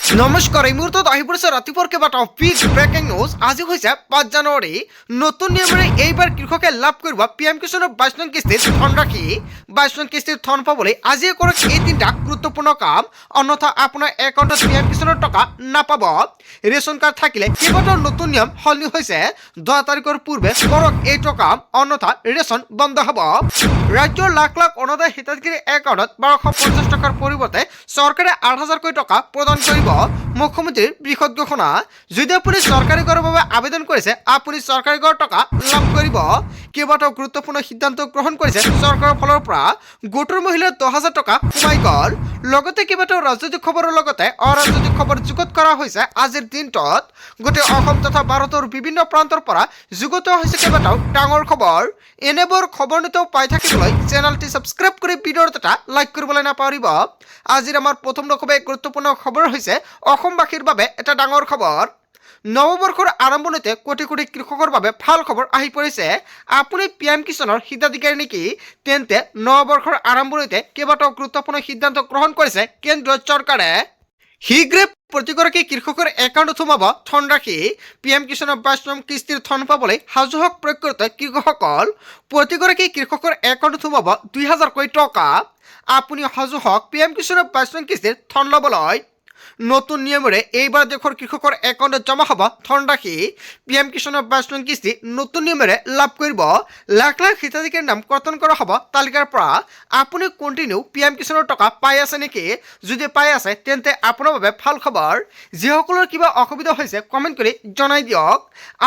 নমস্কাৰ এই মুহূৰ্তত আহি পৰিছে ৰাতিপুৱাৰ কেইবাটাও বিগ ব্ৰেকিং নিউজ। আজি হৈছে ৫ জানুৱাৰী। নতুন নিয়মেৰে এইবাৰ কৃষকে লাভ কৰিব PM কিষাণৰ ২২ নং কিস্তিৰ ধনৰাশি। ২২ নং কিস্তিৰ ধন পাবলৈ আজিয়ে কৰক এই তিনিটা গুৰুত্বপূৰ্ণ কাম, অন্যথা আপোনাৰ একাউণ্টত PM কিষাণৰ টকা নাপাব। ৰেচন কাৰ্ড থাকিলে কেইবাটাও নতুন নিয়ম সলনি হৈছে। ১০ তাৰিখৰ পূৰ্বে কৰক এইটো কাম, অন্যথা ৰেচন বন্ধ হ'ব। ৰাজ্যৰ লাখ লাখ অনাদায় হিতাধিকাৰীৰ একাউণ্টত ১২৫০ টকাৰ পৰিৱৰ্তে চৰকাৰে ৮,০০০ টকা প্ৰদান কৰিব। মুখ্যমন্ত্ৰীৰ বৃহৎ ঘোষণা। যদি আপুনি চৰকাৰী ঘৰৰ বাবে আবেদন কৰিছে, আপুনি চৰকাৰী ঘৰৰ টকা লাভ কৰিব। কেইবাটাও গুৰুত্বপূৰ্ণ সিদ্ধান্ত গ্ৰহণ কৰিছে চৰকাৰৰ ফালৰ পৰা। গোটৰ মহিলাৰ ১০,০০০ টকা সোমাই গ'ল। লগতে কেইবাটাও ৰাজনৈতিক খবৰৰ লগতে অৰাজনৈতিক খবৰ যুগুত কৰা হৈছে আজিৰ দিনটোত। গোটেই অসম তথা ভাৰতৰ বিভিন্ন প্ৰান্তৰ পৰা যুগুত হৈছে কেইবাটাও ডাঙৰ খবৰ। এনেবোৰ খবৰ নিতৌ পাই থাকিবলৈ চেনেলটি ছাবস্ক্ৰাইব কৰি ভিডিঅ'ত এটা লাইক কৰিবলৈ নাপাহৰিব। আজিৰ আমাৰ প্ৰথম খুবেই গুৰুত্বপূৰ্ণ খবৰ হৈছে অসমবাসীৰ বাবে এটা ডাঙৰ খবৰ। নৱবৰ্ষৰ আৰম্ভণিতে কোটি কোটি কৃষকৰ বাবে ভাল খবৰ আহি পৰিছে। আপুনি PM কিষাণৰ হিতাধিকাৰী নেকি? তেন্তে নৱবৰ্ষৰ আৰম্ভণিতে কেইবাটাও গুৰুত্বপূৰ্ণ সিদ্ধান্ত গ্ৰহণ কৰিছে কেন্দ্ৰীয় চৰকাৰে। শীঘ্ৰে প্ৰতিগৰাকী কৃষকৰ একাউণ্টত সোমাব ধনৰাশি। PM কিষাণৰ ২২ নং কিস্তিৰ ধন পাবলৈ সাজু হওক প্ৰকৃত কৃষকসকল। প্ৰতিগৰাকী কৃষকৰ একাউণ্টত সোমাব ২,০০০ টকা। আপুনি সাজু হওক PM কিষাণৰ ২২ নং কিস্তিৰ ধন ল'বলৈ। নতুন নিয়মেৰে এইবাৰ দেশৰ কৃষকৰ একাউণ্টত জমা হ'ব ধনৰাশি। PM কিষাণৰ ২২ নং কিস্তি নতুন নিয়মেৰে লাভ কৰিব। লাখ লাখ হিতাধিকাৰীৰ নাম কৰ্তন কৰা হ'ব তালিকাৰ পৰা। আপুনি কণ্টিনিউ PM কিষাণৰ টকা পাই আছে নেকি? যদি পাই আছে তেন্তে আপোনাৰ বাবে ভাল খবৰ। যিসকলৰ কিবা অসুবিধা হৈছে কমেণ্ট কৰি জনাই দিয়ক।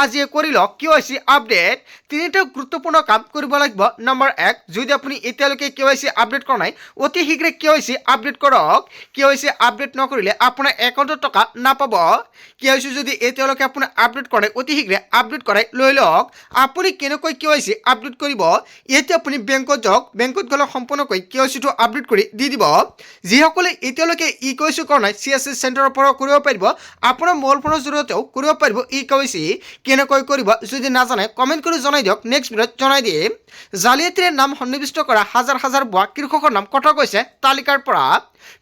আজিয়ে কৰি লওক KYC আপডেট। তিনিটা গুৰুত্বপূৰ্ণ কাম কৰিব লাগিব। নম্বৰ ১, যদি আপুনি এতিয়ালৈকে KYC আপডেট কৰা নাই, অতি শীঘ্ৰে KYC আপডেট কৰক। KYC আপডেট নকৰিলে আপোনাৰ একাউণ্টত টকা নাপাব। KYC যদি এতিয়ালৈকে আপুনি আপডেট কৰে, অতি শীঘ্ৰে আপডেট কৰাই লৈ লওক। আপুনি কেনেকৈ KYC আপডেট কৰিব? এতিয়া আপুনি বেংকত যাওক। বেংকত গ'লে সম্পূৰ্ণকৈ KYCটো আপডেট কৰি দি দিব। যিসকলে এতিয়ালৈকে KYC কৰা নাই, CSC চেণ্টাৰৰ পৰা কৰিব পাৰিব। আপোনাৰ মোবাইল ফোনৰ জৰিয়তেও কৰিব পাৰিব KYC। কেনেকৈ কৰিব যদি নাজানে কমেণ্ট কৰি জনাই দিয়ক, নেক্সট ভিডিঅ'ত জনাই দিম। জালিয়াতিৰে নাম সন্নিৱিষ্ট কৰা হাজাৰ হাজাৰ ভুৱা কৃষকৰ নাম কটা গৈছে তালিকাৰ পৰা।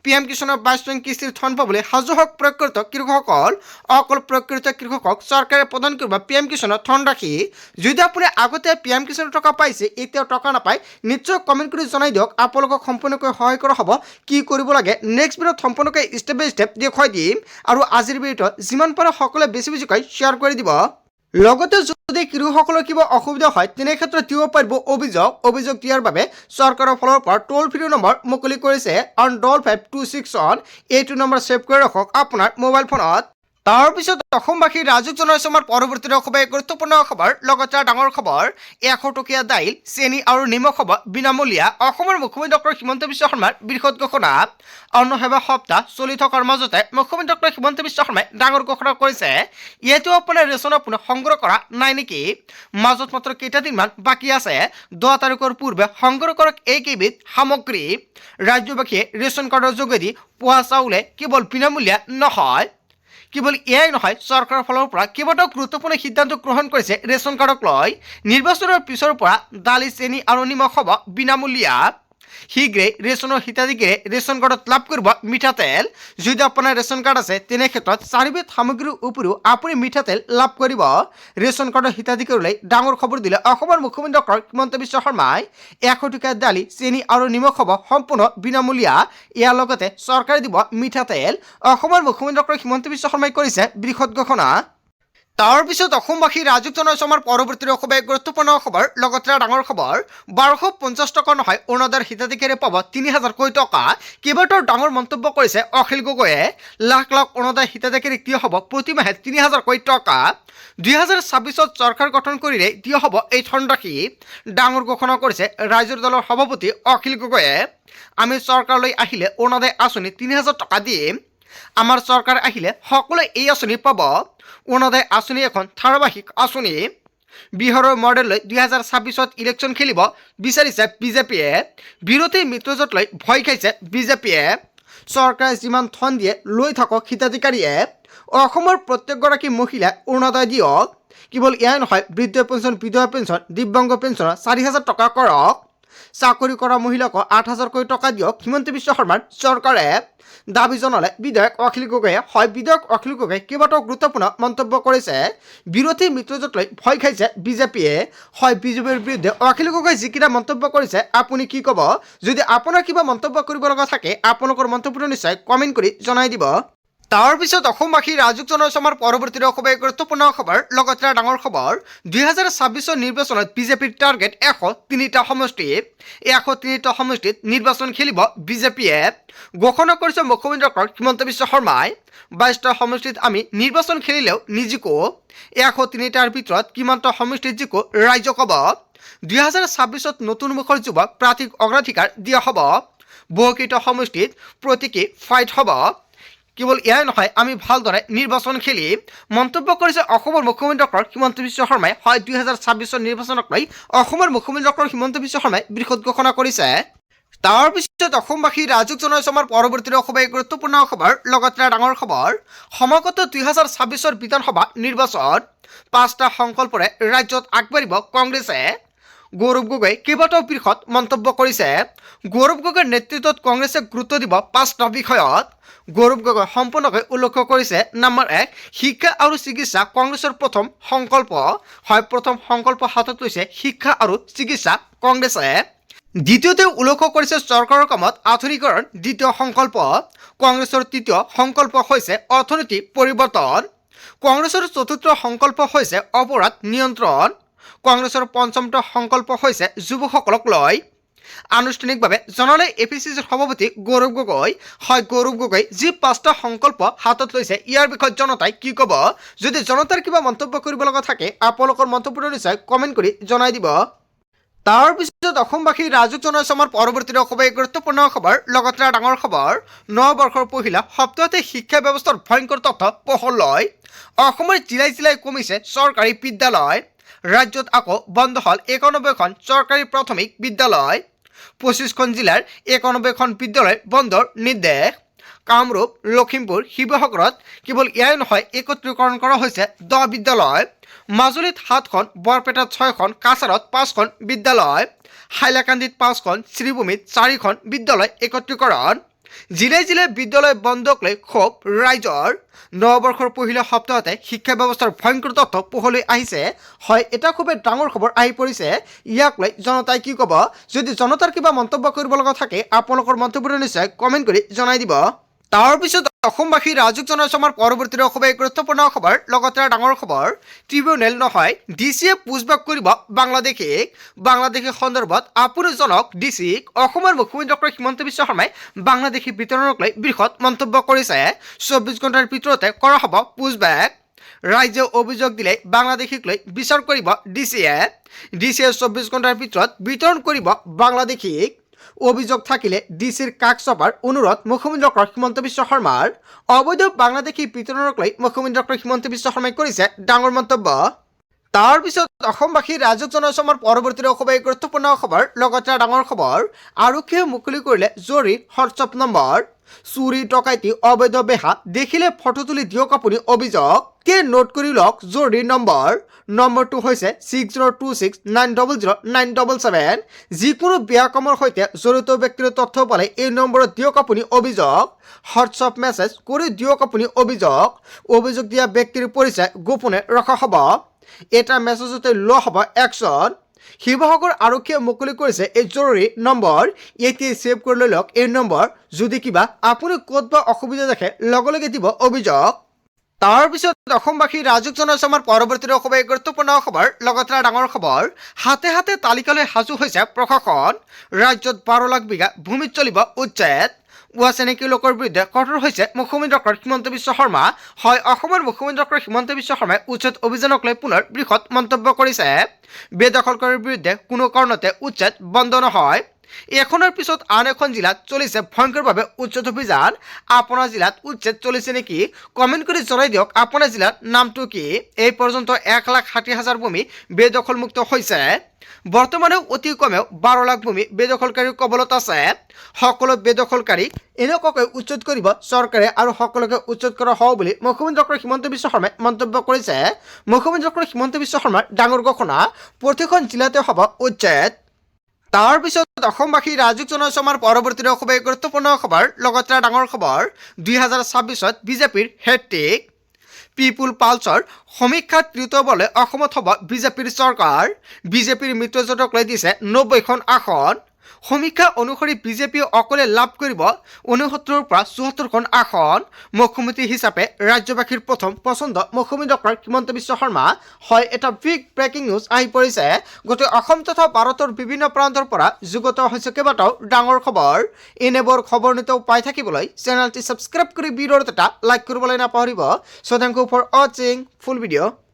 PM কিষাণৰ ২২ নং কিস্তিৰ ধন পাবলৈ সাজু হওক প্ৰকৃত কৃষকসকল। অকল প্ৰকৃত কৃষকক চৰকাৰে প্ৰদান কৰিব PM কিষাণৰ ধনৰাশি। যদি আপুনি আগতে PM কিষাণৰ টকা পাইছে, এতিয়াও টকা নাপায়, নিশ্চয় কমেণ্ট কৰি জনাই দিয়ক। আপোনালোকক সম্পূৰ্ণকৈ সহায় কৰা হ'ব। কি কৰিব লাগে নেক্সট ভিডিঅ'ত সম্পূৰ্ণকৈ ষ্টেপ বাই ষ্টেপ দেখুৱাই দিম। আৰু আজিৰ ভিডিঅ'ত যিমান পাৰে সকলোৱে বেছি বেছিকৈ শ্বেয়াৰ কৰি দিব। লগতে যদি কৃষকসকলৰ কিবা অসুবিধা হয় তেনে ক্ষেত্ৰত দিব পাৰিব অভিযোগ দিয়াৰ বাবে চৰকাৰৰ ফালৰ পৰা ট'ল ফ্ৰী নম্বৰ মুকলি কৰিছে। 526 এইটো নম্বৰ ছেভ কৰি ৰাখক আপোনাৰ মোবাইল ফোনত। তাৰপিছত অসমবাসী ৰাজুক জনাইছে আমাৰ পৰৱৰ্তী খুবেই গুৰুত্বপূৰ্ণ খবৰ। লগতে ডাঙৰ খবৰ, ১০০ টকীয়া দাইল, চেনি আৰু নিমখ হ'ব বিনামূলীয়া। অসমৰ মুখ্যমন্ত্ৰী ডক্টৰ হিমন্ত বিশ্ব শৰ্মাৰ বৃহৎ ঘোষণা। অন্ন সেৱা সপ্তাহ চলি থকাৰ মাজতে মুখ্যমন্ত্ৰী ডক্টৰ হিমন্ত বিশ্ব শৰ্মাই ডাঙৰ ঘোষণা কৰিছে। ইয়াতো আপোনাৰ ৰেচন আপুনি সংগ্ৰহ কৰা নাই নেকি? মাজত মাত্ৰ কেইটাদিনমান বাকী আছে। ১০ তাৰিখৰ পূৰ্বে সংগ্ৰহ কৰক এইকেইবিধ সামগ্ৰী। ৰাজ্যবাসীয়ে ৰেচন কাৰ্ডৰ যোগেদি পোৱা চাউলে কেৱল বিনামূলীয়া নহয়। কেৱল এয়াই নহয়, চৰকাৰৰ ফালৰ পৰা কেইবাটাও গুৰুত্বপূৰ্ণ সিদ্ধান্ত গ্ৰহণ কৰিছে ৰেচন কাৰ্ডক লৈ। নিৰ্বাচনৰ পিছৰ পৰা দালি, চেনি আৰু নিমখ হ'ব বিনামূলীয়া। শীঘ্ৰে ৰেচনৰ হিতাধিকাৰীয়ে ৰেচন কাৰ্ডত লাভ কৰিব মিঠাতেল। যদি আপোনাৰ ৰেচন কাৰ্ড আছে তেনে ক্ষেত্ৰত ৪বিধ সামগ্ৰীৰ উপৰিও আপুনি মিঠাতেল লাভ কৰিব। ৰেচন কাৰ্ডৰ হিতাধিকাৰীলৈ ডাঙৰ খবৰ দিলে অসমৰ মুখ্যমন্ত্ৰী ডক্টৰ হিমন্ত বিশ্ব শৰ্মাই। ১০০ টকীয়া দালি, চেনি আৰু নিমখ হ'ব সম্পূৰ্ণ বিনামূলীয়া। ইয়াৰ লগতে চৰকাৰে দিব মিঠাতেল। অসমৰ মুখ্যমন্ত্ৰী ডক্টৰ হিমন্ত বিশ্ব শৰ্মাই কৰিছে বৃহৎ ঘোষণা। তাৰপিছত অসমবাসী ৰাজুক জনাইছে আমাৰ পৰৱৰ্তী খুবেই গুৰুত্বপূৰ্ণ খবৰ। লগতে ডাঙৰ খবৰ, ১২৫০ টকা নহয় অৰুণোদয়ৰ হিতাধিকাৰীয়ে পাব ৩,০০০ টকা। কেইবাটাও ডাঙৰ মন্তব্য কৰিছে অখিল গগৈয়ে। লাখ লাখ অৰুণোদয় হিতাধিকাৰীক দিয়া হ'ব প্ৰতি মাহে ৩,০০০ টকা। ২০২৬ত চৰকাৰ গঠন কৰিলে দিয়া হ'ব এই ধনৰাশি। ডাঙৰ ঘোষণা কৰিছে ৰাইজৰ দলৰ সভাপতি অখিল গগৈয়ে। আমি চৰকাৰলৈ আহিলে অৰুণোদয় আঁচনি ৩,০০০ টকা দিম। আমাৰ চৰকাৰ আহিলে সকলোৱে এই আঁচনি পাব। অৰুণোদয় আঁচনি এখন ধাৰাবাহিক আঁচনি। বিহাৰৰ মডেল লৈ ২০২৬ত ইলেকশ্যন খেলিব বিচাৰিছে বিজেপিয়ে। বিৰোধী মিত্ৰজোঁট লৈ ভয় খাইছে বিজেপিয়ে। চৰকাৰে যিমান ধন দিয়ে লৈ থাকক হিতাধিকাৰীয়ে। অসমৰ প্ৰত্যেকগৰাকী মহিলাই অৰুণোদয় দিয়ক। কেৱল এয়াই নহয়, বৃদ্ধ পেঞ্চন, বিধৱা পেঞ্চন, দিব্যাংগ পেঞ্চনৰ ৪,০০০ টকা কৰক। চাকৰি কৰা মহিলাক 8,000 কোটি টকা দিয়ক হিমন্ত বিশ্ব শৰ্মাৰ চৰকাৰে দাবী জনালে বিধায়ক অখিল গগৈয়ে। হয়, বিধায়ক অখিল গগৈয়ে কেইবাটাও গুৰুত্বপূৰ্ণ মন্তব্য কৰিছে। বিৰোধী মিত্ৰজোঁট লৈ ভয় খাইছে বিজেপিয়ে। হয়, বিজেপিৰ বিৰুদ্ধে অখিল গগৈ যিকেইটা মন্তব্য কৰিছে আপুনি কি ক'ব? যদি আপোনাৰ কিবা মন্তব্য কৰিব লগা থাকে আপোনালোকৰ মন্তব্যটো নিশ্চয় কমেণ্ট কৰি জনাই দিব। তাৰ পিছত অসমবাসী ৰাজুক জনাইছে আমাৰ পৰৱৰ্তী খুবেই গুৰুত্বপূৰ্ণ খবৰ, লগতে ডাঙৰ খবৰ। 2026 নিৰ্বাচনত বিজেপিৰ টাৰ্গেট 103টা সমষ্টি। 103টা সমষ্টিত নিৰ্বাচন খেলিব বিজেপিয়ে। ঘোষণা কৰিছে মুখ্যমন্ত্ৰী ডক্টৰ হিমন্ত বিশ্ব শৰ্মাই। 22টা সমষ্টিত আমি নিৰ্বাচন খেলিলেও নিজিকো। 103টাৰ ভিতৰত কিমানটা সমষ্টিত জিকো ৰাইজক ক'ব। 2026ত নতুন মুখৰ যুৱক প্ৰাৰ্থীক অগ্ৰাধিকাৰ দিয়া হ'ব। বহুকেইটা সমষ্টিত প্ৰতীকী ফাইট হ'ব। কেৱল এয়াই নহয়, আমি ভালদৰে নিৰ্বাচন খেলিম, মন্তব্য কৰিছে অসমৰ মুখ্যমন্ত্ৰী ডক্টৰ হিমন্ত বিশ্ব শৰ্মাই। হয়, 2026 নিৰ্বাচনক লৈ অসমৰ মুখ্যমন্ত্ৰী ডক্টৰ হিমন্ত বিশ্ব শৰ্মাই বৃহৎ ঘোষণা কৰিছে। তাৰ পিছত অসমবাসী ৰাজুক জনাইছে আমাৰ পৰৱৰ্তী খুবেই গুৰুত্বপূৰ্ণ খবৰ, লগতে ডাঙৰ খবৰ। সমাগত 2026 বিধানসভা নিৰ্বাচন 5টা সংকল্পৰে ৰাজ্যত আগবাঢ়িব কংগ্ৰেছে। গৌৰৱ গগৈ কেইবাটাও বৃহৎ মন্তব্য কৰিছে। গৌৰৱ গগৈৰ নেতৃত্বত কংগ্ৰেছে গুৰুত্ব দিব 5টা বিষয়ত। গৌৰৱ গগৈ সম্পূৰ্ণকৈ উল্লেখ কৰিছে নম্বৰ 1, শিক্ষা আৰু চিকিৎসা কংগ্ৰেছৰ প্ৰথম সংকল্প। হয়, প্ৰথম সংকল্প হাতত লৈছে শিক্ষা আৰু চিকিৎসা কংগ্ৰেছে। দ্বিতীয়তে উল্লেখ কৰিছে চৰকাৰৰ কামত আধুনিকৰণ। দ্বিতীয় সংকল্প। কংগ্ৰেছৰ তৃতীয় সংকল্প হৈছে অৰ্থনীতি পৰিৱৰ্তন। কংগ্ৰেছৰ চতুৰ্থ সংকল্প হৈছে অপৰাধ নিয়ন্ত্ৰণ। কংগ্ৰেছৰ পঞ্চমটো সংকল্প হৈছে যুৱকসকলক লৈ। আনুষ্ঠানিকভাৱে জনালে এপিচিচিৰ সভাপতি গৌৰৱ গগৈ। হয়, গৌৰৱ গগৈ যি 5টা সংকল্প হাতত লৈছে ইয়াৰ বিষয়ে জনতাই কি ক'ব? যদি জনতাৰ কিবা মন্তব্য কৰিব লগা থাকে আপোনালোকৰ মন্তব্যটো নিশ্চয় কমেণ্ট কৰি জনাই দিব। তাৰ পিছত অসমবাসী ৰাজুক জনাইছে আমাৰ পৰৱৰ্তী খুবেই গুৰুত্বপূৰ্ণ খবৰ, লগতে ডাঙৰ খবৰ। নৱবৰ্ষৰ পহিলা সপ্তাহতে শিক্ষা ব্যৱস্থাৰ ভয়ংকৰ তথ্য পোহৰলৈ। অসমৰ জিলাই জিলাই কমিছে চৰকাৰী বিদ্যালয়। ৰাজ্যত আকৌ বন্ধ হ'ল 91খন চৰকাৰী প্ৰাথমিক বিদ্যালয়। 25খন জিলাৰ 91খন বিদ্যালয় বন্ধৰ নিৰ্দেশ। কামৰূপ, লখিমপুৰ, শিৱসাগৰত কেৱল এয়াই নহয়, একত্ৰীকৰণ কৰা হৈছে 10 বিদ্যালয়। মাজুলীত 7খন, বৰপেটাত 6খন, কাছাৰত 5খন বিদ্যালয়। হাইলাকান্দিত 5খন, শ্ৰীভূমিত 4খন বিদ্যালয় একত্ৰীকৰণ। জিলাই জিলাই বিদ্যালয় বন্ধক লৈ ক্ষোভ ৰাইজৰ। নৱবৰ্ষৰ পহিলা সপ্তাহতে শিক্ষা ব্যৱস্থাৰ ভয়ংকৰ তথ্য পোহৰলৈ আহিছে। হয়, এটা খুবেই ডাঙৰ খবৰ আহি পৰিছে। ইয়াক লৈ জনতাই কি ক'ব? যদি জনতাৰ কিবা মন্তব্য কৰিব লগা থাকে আপোনালোকৰ মন্তব্যটো নিশ্চয় কমেণ্ট কৰি জনাই দিব। তাৰ পিছত অসমবাসী ৰাজুক জনাইছে আমাৰ পৰৱৰ্তী খুবেই গুৰুত্বপূৰ্ণ খবৰ, লগতে ডাঙৰ খবৰ। ট্ৰিবিউনেল নহয়, ডিচিয়ে পুছবাক কৰিব বাংলাদেশীক। বাংলাদেশী সন্দৰ্ভত আপুনি জনক ডিচিক। অসমৰ মুখ্যমন্ত্ৰী ডক্টৰ হিমন্ত বিশ্ব শৰ্মাই বাংলাদেশী বিতৰণক লৈ বৃহৎ মন্তব্য কৰিছে। 24 ঘণ্টাৰ ভিতৰতে কৰা হ'ব পুছবেক। ৰাইজে অভিযোগ দিলে বাংলাদেশীক লৈ বিচাৰ কৰিব ডিচিয়ে। ডিচিয়ে 24 ঘণ্টাৰ ভিতৰত বিতৰণ কৰিব বাংলাদেশীক। অভিযোগ থাকিলে ডিচিৰ কাষ চপাৰ অনুৰোধ মুখ্যমন্ত্ৰী ডক্টৰ হিমন্ত বিশ্ব শৰ্মাৰ। অবৈধ বাংলাদেশী বিতৰণক লৈ মুখ্যমন্ত্ৰী ডক্টৰ হিমন্ত বিশ্ব শৰ্মাই কৰিছে ডাঙৰ মন্তব্য। তাৰ পিছত অসমবাসী ৰাজুক জনাইছে আমাৰ পৰৱৰ্তী খুবেই গুৰুত্বপূৰ্ণ খবৰ, লগতে ডাঙৰ খবৰ। আৰক্ষীয়ে মুকলি কৰিলে জৰুৰী হোৱাটছআপ নম্বৰ। চুৰি ডকাইতি অবৈধ বেহা দেখিলে ফটো তুলি দিয়ক আপুনি অভিযোগ। কে নোট কৰি লওক জৰুৰী নম্বৰ। নম্বৰটো হৈছে 6026900977। যিকোনো বেয়া কামৰ সৈতে জড়িত ব্যক্তিৰ তথ্য পালে এই নম্বৰত দিয়ক আপুনি অভিযোগ। হোৱাটছআপ মেছেজ কৰি দিয়ক আপুনি অভিযোগ। অভিযোগ দিয়া ব্যক্তিৰ পৰিচয় গোপনে ৰখা হ'ব। এটা মেছেজতে লোৱা হ'ব একশ্যন। শিৱসাগৰ আৰক্ষীয়ে মুকলি কৰিছে এই জৰুৰী নম্বৰ। এতিয়াই ছেভ কৰি লৈ লওক এই নম্বৰ। যদি কিবা আপুনি ক'ত বা অসুবিধা দেখে লগে লগে দিব অভিযোগ। তাৰ পিছত অসমবাসী ৰাজুক জনাইছে আমাৰ পৰৱৰ্তী খুবেই গুৰুত্বপূৰ্ণ খবৰ, লগতে ডাঙৰ খবৰ। হাতে হাতে তালিকালৈ সাজু হৈছে প্ৰশাসন। ৰাজ্যত 12 লাখ বিঘা ভূমিত চলিব উচ্ছেদ। চিনাকি লোকৰ বিৰুদ্ধে কঠোৰ হৈছে মুখ্যমন্ত্ৰী ডক্টৰ হিমন্ত বিশ্ব শৰ্মা। হয়, অসমৰ মুখ্যমন্ত্ৰী ডক্টৰ হিমন্ত বিশ্ব শৰ্মাই উচ্ছেদ অভিযানক লৈ পুনৰ বৃহৎ মন্তব্য কৰিছে। বেদখলকাৰীৰ বিৰুদ্ধে কোনো কাৰণতে উচ্ছেদ বন্ধ নহয়। এখনৰ পিছত আন এখন জিলাত চলিছে ভয়ংকৰভাৱে উচ্ছেদ অভিযান। আপোনাৰ জিলাত উচ্ছেদ চলিছে নেকি? কমেণ্ট কৰি জনাই দিয়ক আপোনাৰ জিলাৰ নামটো কি। এই পৰ্যন্ত 1,60,000 ভূমি বেদখলমুক্ত হৈছে। বৰ্তমানেও অতি কমেও 12 লাখ ভূমি বেদখলকাৰীৰ কবলত আছে। সকলো বেদখলকাৰীক এনেকুৱাকৈ উচ্ছেদ কৰিব চৰকাৰে আৰু সকলোকে উচ্ছেদ কৰা হ'ব বুলি মুখ্যমন্ত্ৰী ডক্টৰ হিমন্ত বিশ্ব শৰ্মাই মন্তব্য কৰিছে। মুখ্যমন্ত্ৰী ডক্টৰ হিমন্ত বিশ্ব শৰ্মাৰ ডাঙৰ ঘোষণা, প্ৰতিখন জিলাতে হ'ব উচ্ছেদ। তাৰপিছত অসমবাসী ৰাজুক জনাইছোঁ আমাৰ পৰৱৰ্তী খুবেই গুৰুত্বপূৰ্ণ খবৰ লগতে ডাঙৰ খবৰ 2026ত বিজেপিৰ হেট্ৰিক পিপুল পালছৰ সমীক্ষাত তৃতীয়বাৰলৈ অসমত হ'ব বিজেপিৰ চৰকাৰ বিজেপিৰ মিত্ৰজোঁটক লৈ দিছে 90খন আসন সমীক্ষা অনুসৰি বিজেপিয়ে অকলে লাভ কৰিব 69ৰ পৰা 74খন আসন মুখ্যমন্ত্ৰী হিচাপে ৰাজ্যবাসীৰ প্ৰথম পচন্দ মুখ্যমন্ত্ৰী ডক্টৰ হিমন্ত বিশ্ব শৰ্মা হয় এটা বিগ ব্ৰেকিং নিউজ আহি পৰিছে গোটেই অসম তথা ভাৰতৰ বিভিন্ন প্ৰান্তৰ পৰা যুগত হৈছে কেইবাটাও ডাঙৰ খবৰ এনেবোৰ খবৰ নিতৌ পাই থাকিবলৈ চেনেলটি ছাবস্ক্ৰাইব কৰি ভিডিঅ'ত এটা লাইক কৰিবলৈ নাপাহৰিব সো থ্যাংক ইউ ফৰ ৱাচিং ফুল ভিডিঅ'